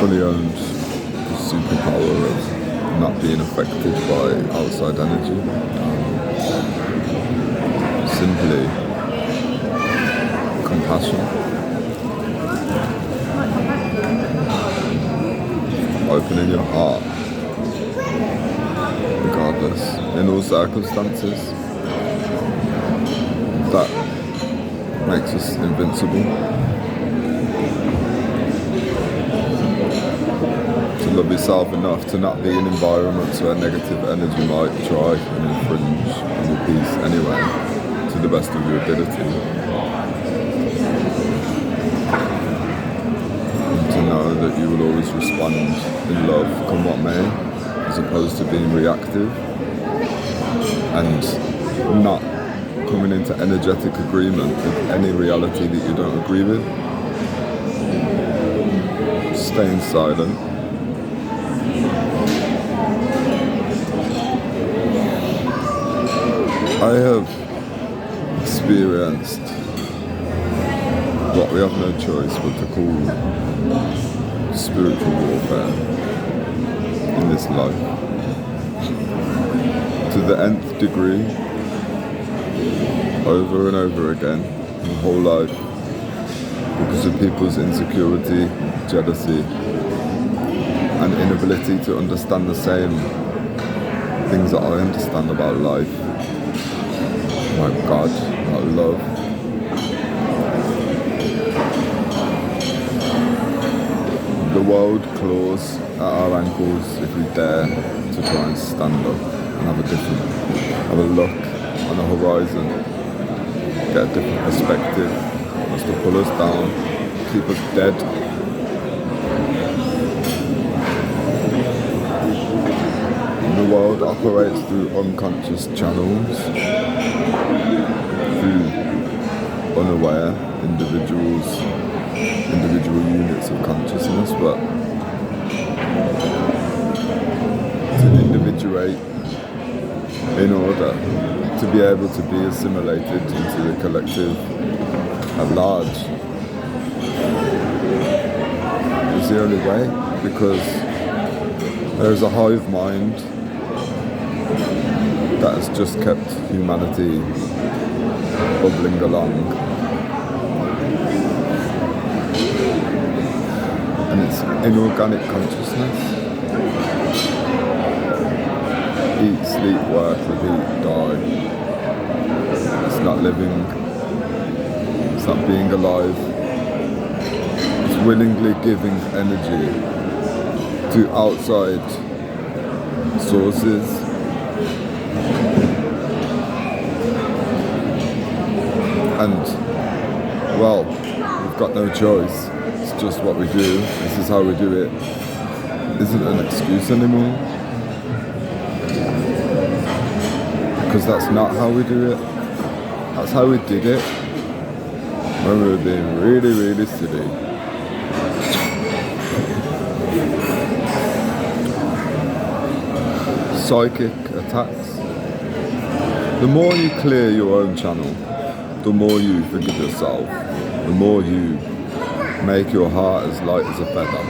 fully owned the superpower of not being affected by outside energy. Simply compassion, opening your heart, regardless, in all circumstances. That makes us invincible. To love yourself enough to not be in environments where negative energy might try and infringe on your peace anyway, to the best of your ability. And to know that you will always respond in love, come what may, as opposed to being reactive and not coming into energetic agreement with any reality that you don't agree with. Staying silent. I have experienced what we have no choice but to call spiritual warfare in this life. To the nth degree, over and over again, my whole life, because of people's insecurity, jealousy, and inability to understand the same things that I understand about life. My God, about love. The world claws at our ankles if we dare to try and stand up and have a look on the horizon. Get a different perspective, wants to pull us down, keep us dead. And the world operates through unconscious channels, through unaware individual units of consciousness, but to individuate in order to be able to be assimilated into the collective at large is the only way, because there is a hive mind that has just kept humanity bubbling along, and it's inorganic consciousness. Eat, sleep, work, repeat, die. It's not living, it's not being alive. It's willingly giving energy to outside sources. And, well, we've got no choice. It's just what we do. This is how we do it. Isn't an excuse anymore. Because that's not how we do it. That's how we did it when we were being really, really silly. Psychic attacks. The more you clear your own channel, the more you forgive yourself, the more you make your heart as light as a feather,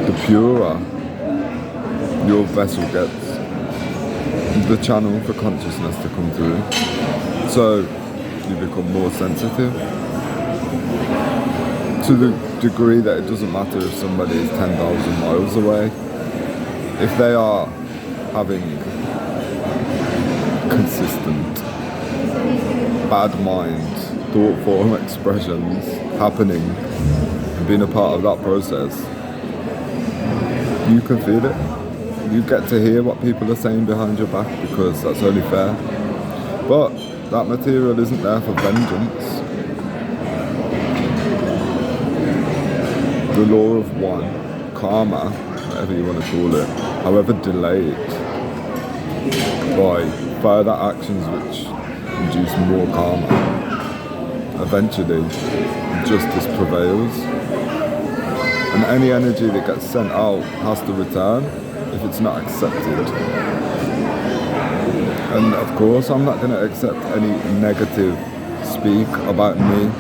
the purer your vessel gets, the channel for consciousness to come through. So you become more sensitive to the degree that it doesn't matter if somebody is 10,000 miles away. If they are having consistent bad mind, thought form expressions happening and being a part of that process, you can feel it. You get to hear what people are saying behind your back, because that's only fair. But that material isn't there for vengeance. The law of one, karma, whatever you want to call it, however delayed, by further actions which induce more karma, eventually justice prevails. And any energy that gets sent out has to return if it's not accepted. And of course, I'm not going to accept any negative speak about me,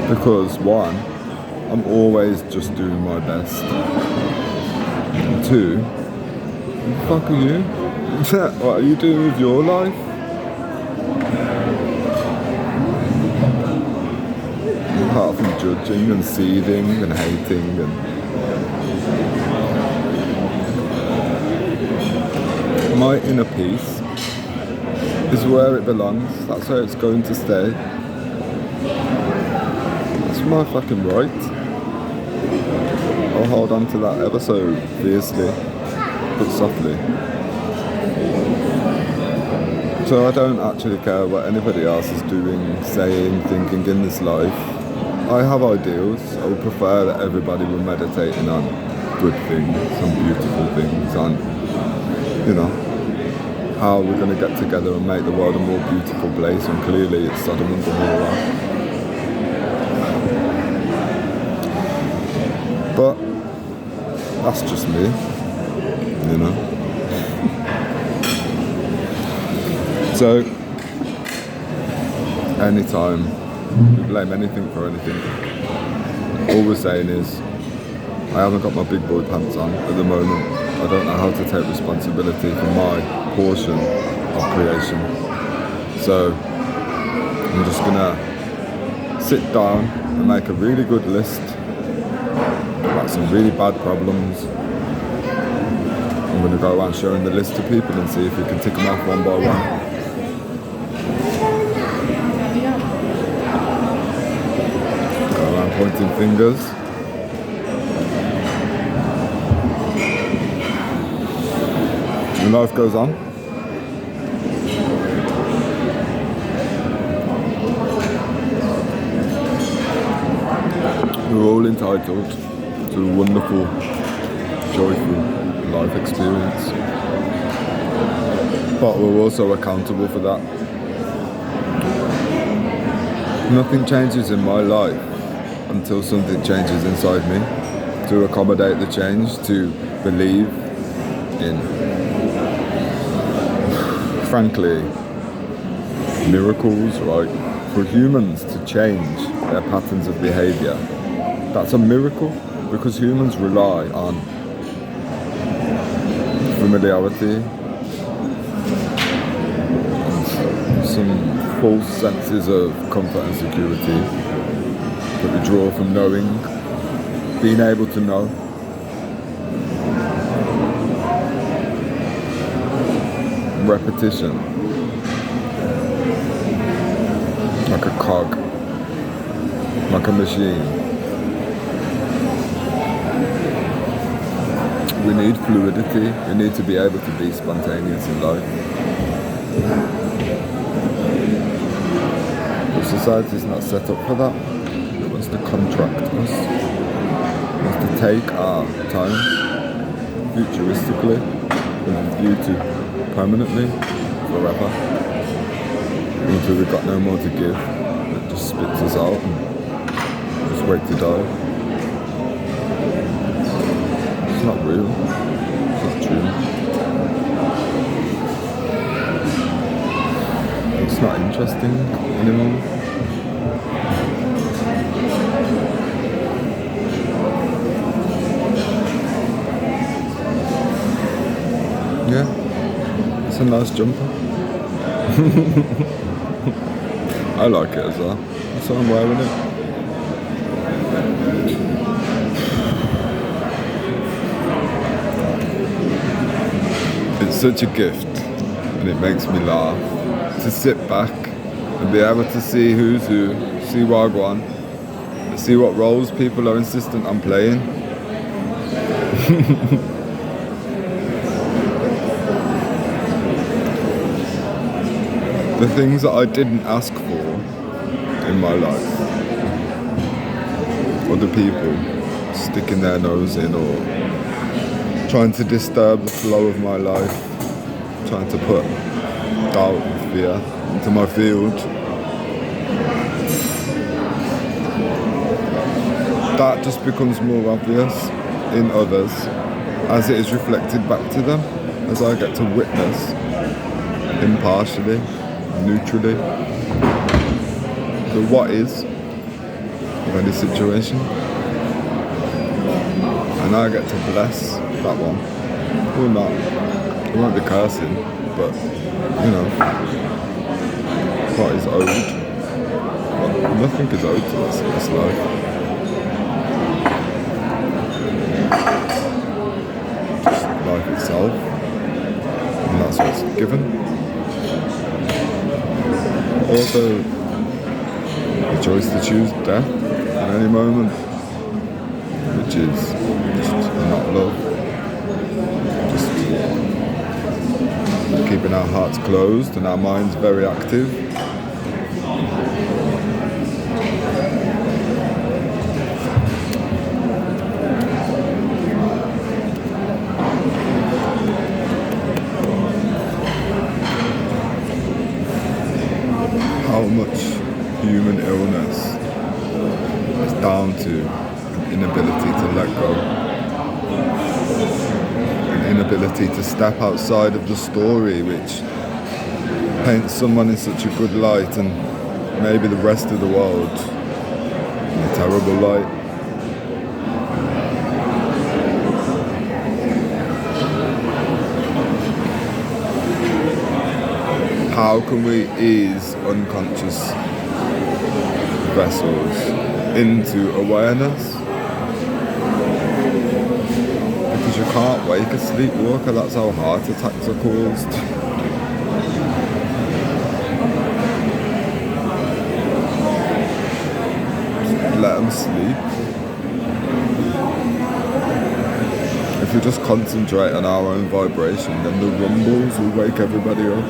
because one, I'm always just doing my best. And 2, who the fuck are you? What are you doing with your life? Apart from judging and seething and hating and my inner peace is where it belongs. That's where it's going to stay. That's my fucking right. I'll hold on to that ever so fiercely, but softly. So I don't actually care what anybody else is doing, saying, thinking in this life. I have ideals. I would prefer that everybody were meditating on good things, on beautiful things, on, you know, how we're going to get together and make the world a more beautiful place, and clearly it's Sodom and Gomorrah. But that's just me, you know. So, anytime we blame anything for anything, all we're saying is, I haven't got my big boy pants on at the moment. I don't know how to take responsibility for my portion of creation. So I'm just gonna sit down and make a really good list about some really bad problems. I'm gonna go around showing the list to people and see if we can tick them off one by one. Go around pointing fingers. And life goes on. We're all entitled to a wonderful, joyful life experience. But we're also accountable for that. Nothing changes in my life until something changes inside me to accommodate the change, to believe in, frankly, miracles, right? For humans to change their patterns of behaviour, that's a miracle, because humans rely on familiarity and some false senses of comfort and security that we draw from knowing, being able to know. Repetition, like a cog, like a machine. We need fluidity. We need to be able to be spontaneous in life. But society is not set up for that. It wants to contract us. It wants to take our time futuristically with a view to permanently, forever, until we've got no more to give. It just spits us out and just wait to die. It's not real. It's not true. It's not interesting anymore. Yeah. It's a nice jumper. I like it as well. That's why I'm wearing it. It's such a gift, and it makes me laugh to sit back and be able to see who's who, see Wagwan, see what roles people are insistent on playing. The things that I didn't ask for in my life. Other people sticking their nose in or trying to disturb the flow of my life, trying to put doubt and fear into my field. That just becomes more obvious in others as it is reflected back to them, as I get to witness impartially, neutrally, the what is of any situation. and I get to bless that one. Well, not. I won't be cursing, but you know, what is owed? Well, nothing is owed to us in this life. Just life itself, and that's what's given. Also, the choice to choose death at any moment, which is just not love. Just keeping our hearts closed and our minds very active. How much human illness is down to an inability to let go, an inability to step outside of the story which paints someone in such a good light and maybe the rest of the world in a terrible light. How can we ease unconscious vessels into awareness? Because you can't wake a sleepwalker, that's how heart attacks are caused. Just let them sleep. If we just concentrate on our own vibration, then the rumbles will wake everybody up.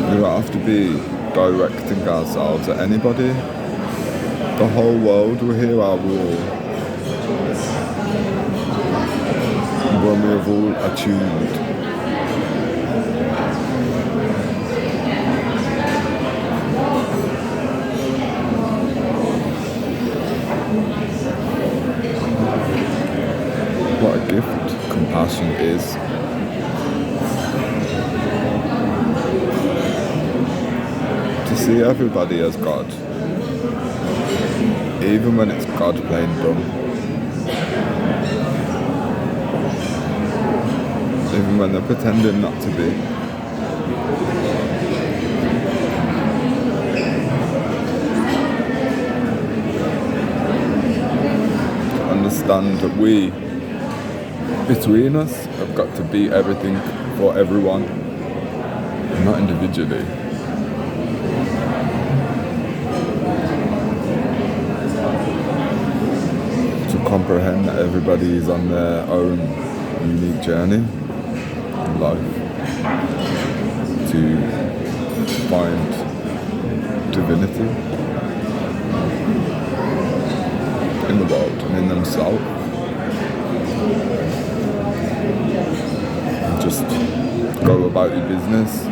We don't have to be directing ourselves at anybody. The whole world will hear our roar when we have all attuned. What a gift compassion is. To see everybody as God, even when it's God playing dumb, even when they're pretending not to be. To understand that we, between us, have got to be everything for everyone, not individually. Comprehend that everybody is on their own unique journey in life to find divinity in the world and in themselves, and just go about your business.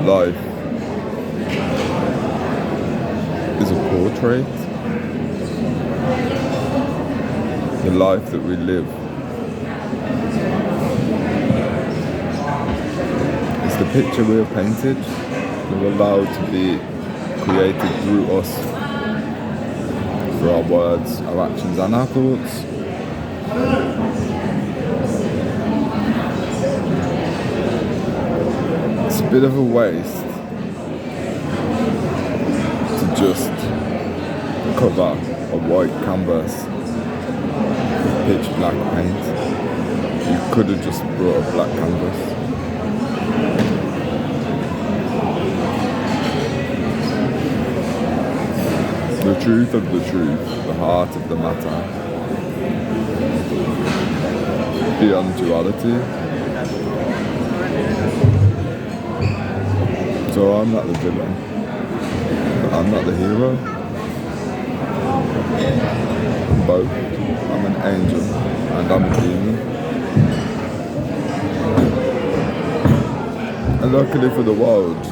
Life is a portrait. The life that we live is the picture we have painted. We're allowed to be created through us, through our words, our actions and our thoughts. It's a bit of a waste to just cover a white canvas with pitch black paint. You could have just brought a black canvas. The truth of the truth, the heart of the matter, beyond duality. So I'm not the villain, I'm not the hero. I'm both. I'm an angel and I'm a demon. And luckily for the world,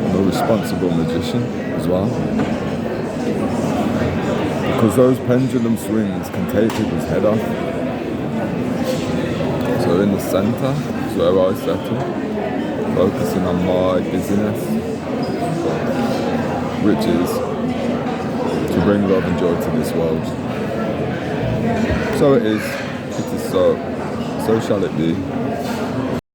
I'm a responsible magician as well. Because those pendulum swings can take people's head off. So in the centre is where I settle, focusing on my busyness, which is to bring love and joy to this world. So it is so shall it be.